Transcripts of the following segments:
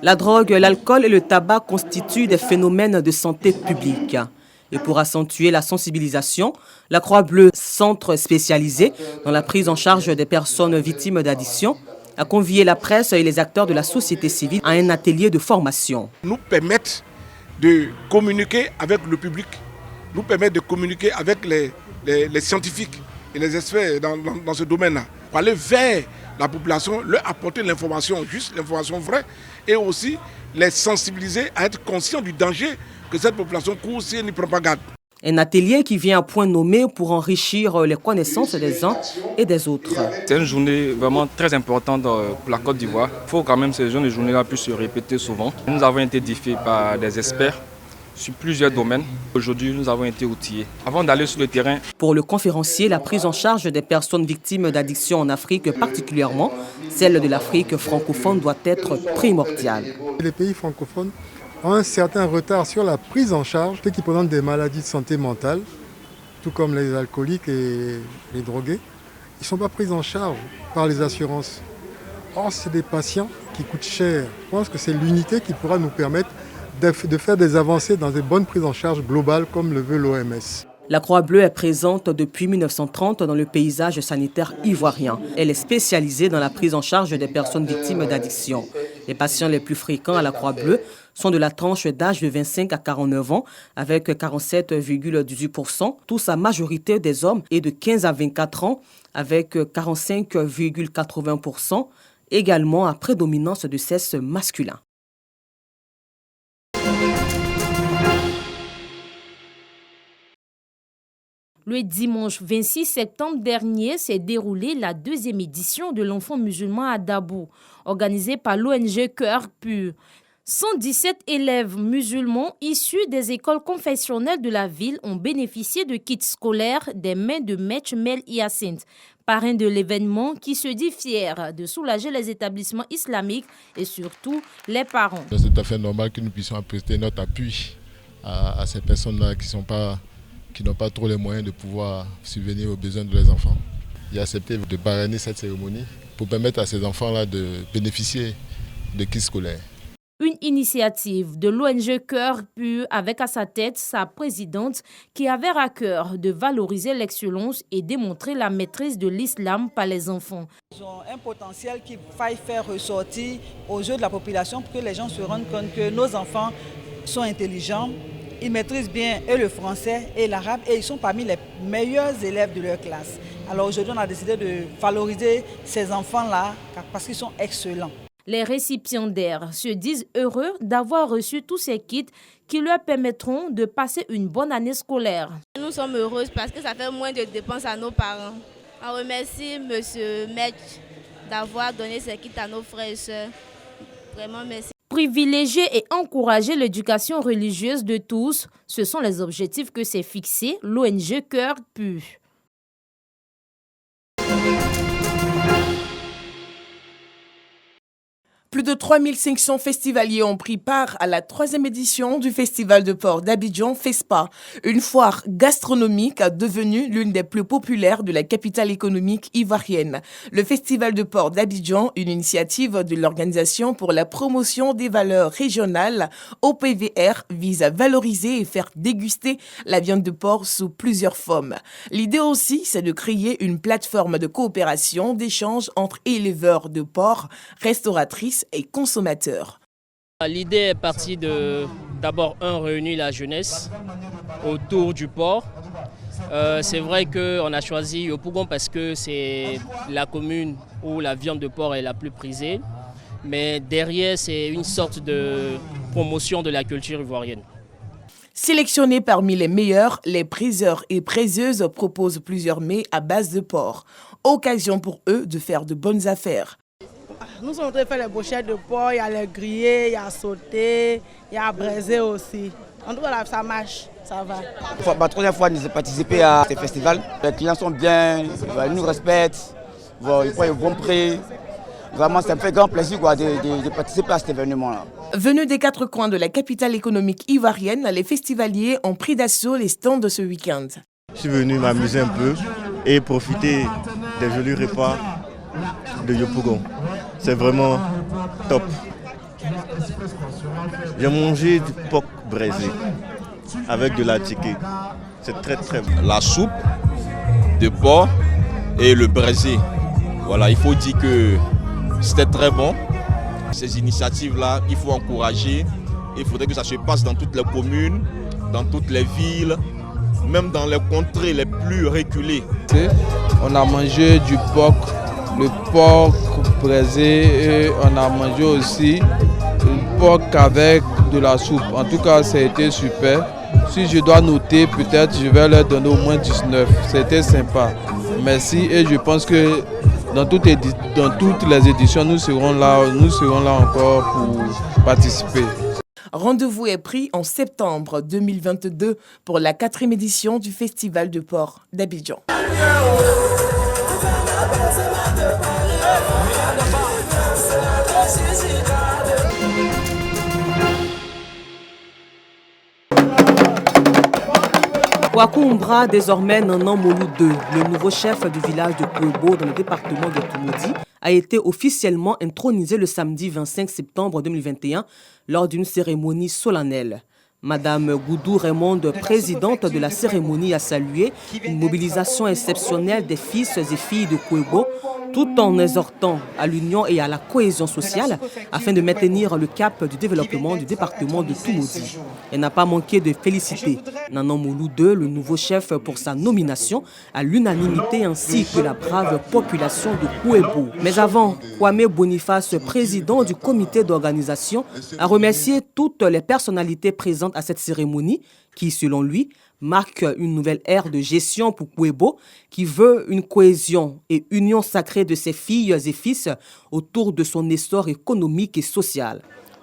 La drogue, l'alcool et le tabac constituent des phénomènes de santé publique. Et pour accentuer la sensibilisation, la Croix-Bleue, centre spécialisé dans la prise en charge des personnes victimes d'addiction, a convié la presse et les acteurs de la société civile à un atelier de formation. Nous permettent de communiquer avec le public, nous permettent de communiquer avec les scientifiques et les experts dans ce domaine-là, pour aller vers la population, leur apporter l'information juste, l'information vraie, et aussi les sensibiliser à être conscients du danger que cette population court si elle n'y prend pas garde. Un atelier qui vient à point nommé pour enrichir les connaissances des uns et des autres. C'est une journée vraiment très importante pour la Côte d'Ivoire. Il faut quand même que ces jeunes journées-là puissent se répéter souvent. Nous avons été édifiés par des experts sur plusieurs domaines. Aujourd'hui, nous avons été outillés. Avant d'aller sur le terrain. Pour le conférencier, la prise en charge des personnes victimes d'addiction en Afrique, particulièrement celle de l'Afrique francophone, doit être primordiale. Les pays francophones ont un certain retard sur la prise en charge, ceux qui présentent des maladies de santé mentale, tout comme les alcooliques et les drogués. Ils ne sont pas pris en charge par les assurances. Or, c'est des patients qui coûtent cher. Je pense que c'est l'unité qui pourra nous permettre de faire des avancées dans des bonnes prises en charge globales comme le veut l'OMS. La Croix-Bleue est présente depuis 1930 dans le paysage sanitaire ivoirien. Elle est spécialisée dans la prise en charge des personnes victimes d'addiction. Les patients les plus fréquents à la Croix-Bleue sont de la tranche d'âge de 25 à 49 ans, avec 47,18%, tous à majorité des hommes, et de 15 à 24 ans, avec 45,80%, également à prédominance de sexe masculin. Le dimanche 26 septembre dernier s'est déroulée la deuxième édition de l'Enfant musulman à Dabo, organisée par l'ONG Cœur Pur. 117 élèves musulmans issus des écoles confessionnelles de la ville ont bénéficié de kits scolaires des mains de Maître Mel Hyacinthe, parrain de l'événement qui se dit fier de soulager les établissements islamiques et surtout les parents. C'est tout à fait normal que nous puissions prêter notre appui à ces personnes-là qui n'ont pas trop les moyens de pouvoir subvenir aux besoins de leurs enfants. J'ai accepté de parrainer cette cérémonie pour permettre à ces enfants-là de bénéficier de kits scolaires. Une initiative de l'ONG Cœur Pur avec à sa tête sa présidente qui avait à cœur de valoriser l'excellence et démontrer la maîtrise de l'islam par les enfants. Ils ont un potentiel qu'il faille faire ressortir aux yeux de la population pour que les gens se rendent compte que nos enfants sont intelligents. Ils maîtrisent bien et le français et l'arabe et ils sont parmi les meilleurs élèves de leur classe. Alors aujourd'hui, on a décidé de valoriser ces enfants-là parce qu'ils sont excellents. Les récipiendaires se disent heureux d'avoir reçu tous ces kits qui leur permettront de passer une bonne année scolaire. Nous sommes heureuses parce que ça fait moins de dépenses à nos parents. On remercie M. Maître d'avoir donné ces kits à nos frères et sœurs. Vraiment merci. Privilégier et encourager l'éducation religieuse de tous, ce sont les objectifs que s'est fixé l'ONG Cœur Pur. Plus de 3500 festivaliers ont pris part à la 3e édition du Festival de port d'Abidjan FESPA, une foire gastronomique devenue l'une des plus populaires de la capitale économique ivoirienne. Le Festival de port d'Abidjan, une initiative de l'Organisation pour la promotion des valeurs régionales, OPVR, vise à valoriser et faire déguster la viande de porc sous plusieurs formes. L'idée aussi, c'est de créer une plateforme de coopération, d'échange entre éleveurs de porc, restauratrices et consommateurs. L'idée est partie d'abord réunir la jeunesse autour du porc. C'est vrai qu'on a choisi Yopougon parce que c'est la commune où la viande de porc est la plus prisée. Mais derrière, c'est une sorte de promotion de la culture ivoirienne. Sélectionnés parmi les meilleurs, les priseurs et priseuses proposent plusieurs mets à base de porc. Occasion pour eux de faire de bonnes affaires. Nous sommes en train de faire les brochettes de porc, il y a les grillés, il y a sauté, il y a braisé aussi. En tout cas, ça marche, ça va. Ma troisième fois de participer à ce festival. Les clients sont bien, ils nous respectent, ils prennent un bon prix. Vraiment, ça me fait grand plaisir de participer à cet événement-là. Venus des 4 coins de la capitale économique ivoirienne, les festivaliers ont pris d'assaut les stands de ce week-end. Je suis venu m'amuser un peu et profiter des jolis repas de Yopougon. C'est vraiment top. J'ai mangé du porc braisé avec de la ticket. C'est très très bon. La soupe de porc et le braisé. Voilà, il faut dire que c'était très bon. Ces initiatives-là, il faut encourager. Il faudrait que ça se passe dans toutes les communes, dans toutes les villes, même dans les contrées les plus reculées. On a mangé du porc, le porc braisé, et on a mangé aussi le porc avec de la soupe. En tout cas, ça a été super. Si je dois noter, peut-être je vais leur donner au moins 19. C'était sympa. Merci, et je pense que dans toutes les éditions, nous serons là encore pour participer. Rendez-vous est pris en septembre 2022 pour la 4e édition du Festival de port d'Abidjan. Kwaku Umbra, désormais Nanan Moulou II, le nouveau chef du village de Kouebo dans le département de Toumoudi, a été officiellement intronisé le samedi 25 septembre 2021 lors d'une cérémonie solennelle. Madame Goudou Raymonde, présidente de la cérémonie, a salué une mobilisation exceptionnelle des fils et filles de Kouebo, tout en exhortant à l'union et à la cohésion sociale afin de maintenir le cap du développement du département de Toumoudi. Elle n'a pas manqué de féliciter Nanan Moulou II, le nouveau chef, pour sa nomination à l'unanimité ainsi que la brave population de Kouebo. Mais avant, Kwame Boniface, président du comité d'organisation, a remercié toutes les personnalités présentes à cette cérémonie qui, selon lui, marque une nouvelle ère de gestion pour Kouebo qui veut une cohésion et union sacrée de ses filles et fils autour de son essor économique et social.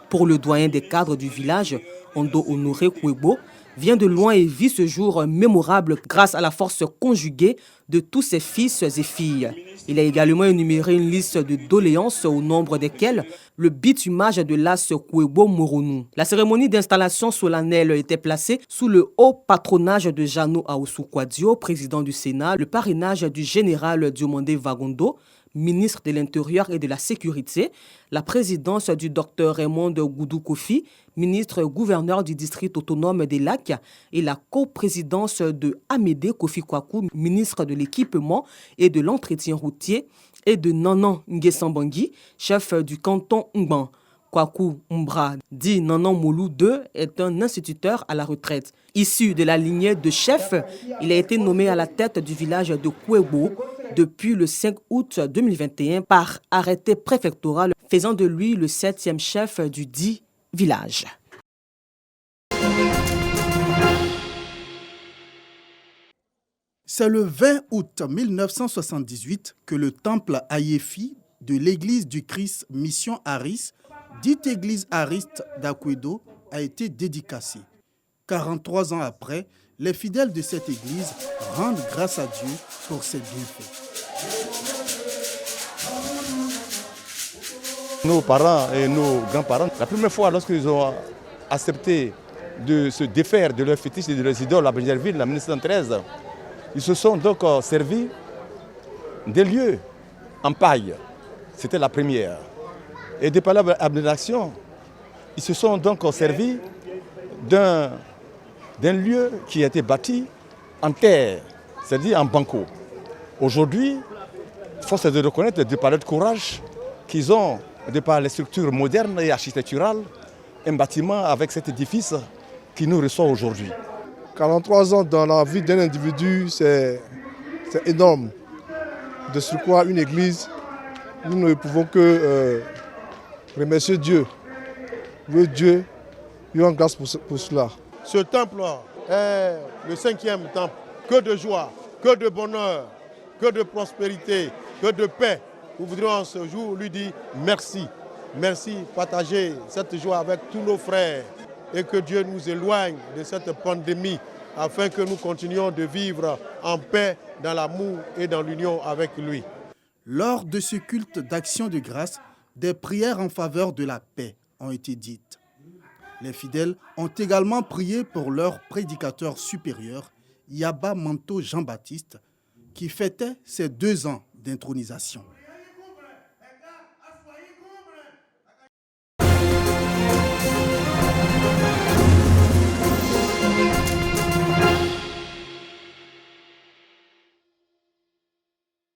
Pour le doyen des cadres du village, Ondo Honoré Kouebo, vient de loin et vit ce jour mémorable grâce à la force conjuguée de tous ses fils et filles. Il a également énuméré une liste de doléances au nombre desquelles le bitumage de l'as Kouebo Moronou. La cérémonie d'installation solennelle était placée sous le haut patronage de Jano Aousou Kwadio, président du Sénat, le parrainage du général Diomandé Vagondo, ministre de l'Intérieur et de la Sécurité, la présidence du Dr Raymond Goudou Kofi, ministre gouverneur du district autonome des Lacs, et la coprésidence de Amédée Kofi Kwaku, ministre de l'Équipement et de l'Entretien routier, et de Nanan Nguesambangui, chef du canton Ngban. Kwaku Umbra, dit Nanan Moulou II, est un instituteur à la retraite. Issu de la lignée de chef, il a été nommé à la tête du village de Kouebo depuis le 5 août 2021 par arrêté préfectoral, faisant de lui le 7e chef du dit village. C'est le 20 août 1978 que le temple Ayefi de l'église du Christ Mission Aris, dite église ariste d'Akouedo, a été dédicacé. 43 ans après, les fidèles de cette église rendent grâce à Dieu pour ses bienfaits. Nos parents et nos grands-parents, la première fois lorsqu'ils ont accepté de se défaire de leurs fétiches et de leurs idoles à Brésilville en 1913, ils se sont donc servis des lieux en paille. C'était la première. Et de par l'abnégation, ils se sont donc servis d'un lieu qui a été bâti en terre, c'est-à-dire en banco. Aujourd'hui, force est de reconnaître, de par leur courage, qu'ils ont, de par les structures modernes et architecturales, un bâtiment avec cet édifice qui nous reçoit aujourd'hui. 43 ans dans la vie d'un individu, c'est énorme. De surcroît, une église, nous ne pouvons que remercier Dieu. Dieu lui rend grâce pour cela. Ce temple est le 5e temple. Que de joie, que de bonheur, que de prospérité, que de paix. Nous voudrions ce jour lui dire merci. Merci, partager cette joie avec tous nos frères et que Dieu nous éloigne de cette pandémie afin que nous continuions de vivre en paix, dans l'amour et dans l'union avec lui. Lors de ce culte d'action de grâce, des prières en faveur de la paix ont été dites. Les fidèles ont également prié pour leur prédicateur supérieur, Yaba Manto Jean-Baptiste, qui fêtait ses 2 ans d'intronisation.